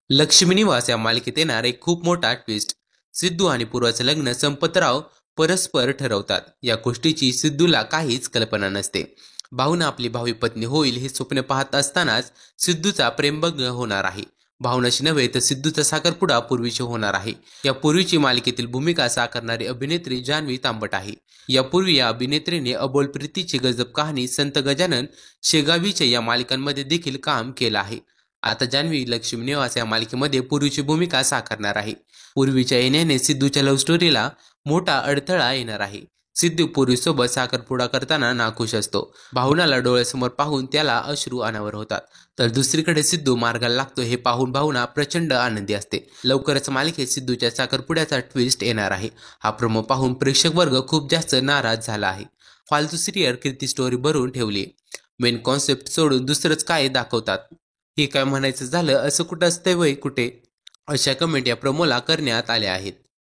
लक्ष्मी निवास या मालिकेत येणार एक खूप मोठा ट्विस्ट. सिद्धू आणि पूर्वाचं लग्न संपतराव परस्पर ठरवतात. या गोष्टीची सिद्धूला काहीच कल्पना नसते. भावना आपली भावी पत्नी होईल हे स्वप्न पाहत असतानाच सिद्धूचा प्रेमभंग होणार आहे. भावनाशी नव्हे तर सिद्धूचा साखरपुडा पूर्वीची होणार आहे. या पूर्वीची मालिकेतील भूमिका साकारणारी अभिनेत्री जान्हवी तांबट आहे. यापूर्वी या अभिनेत्रीने अबोल प्रीतीची गजब कहाणी, संत गजानन, शेगावीचे या मालिकांमध्ये देखील काम केलं आहे. आता जान्हवी लक्ष्मी निवास या मालिकेमध्ये पूर्वीची भूमिका साकारणार आहे. पूर्वीच्या येण्याने सिद्धूच्या लव्ह स्टोरीला मोठा अडथळा येणार आहे. सिद्धू पूर्वीसोबत साखरपुडा करताना नाखुश असतो. भावनाला डोळ्यासमोर पाहून त्याला अश्रू अनावर होतात. तर दुसरीकडे सिद्धू मार्गाला लागतो हे पाहून भावना प्रचंड आनंदी असते. लवकरच मालिकेत सिद्धूच्या साखरपुड्याचा ट्विस्ट येणार आहे. हा प्रोमो पाहून प्रेक्षक वर्ग खूप जास्त नाराज झाला आहे. फालतू सिरियल कीर्ती स्टोरी भरून ठेवली. मेन कॉन्सेप्ट सोडून दुसरंच काय दाखवतात. हे काय म्हणायचं झालं असं कुठं असतंय वय कुठे, अशा कमेंट या प्रोमोला करण्यात आल्या आहेत.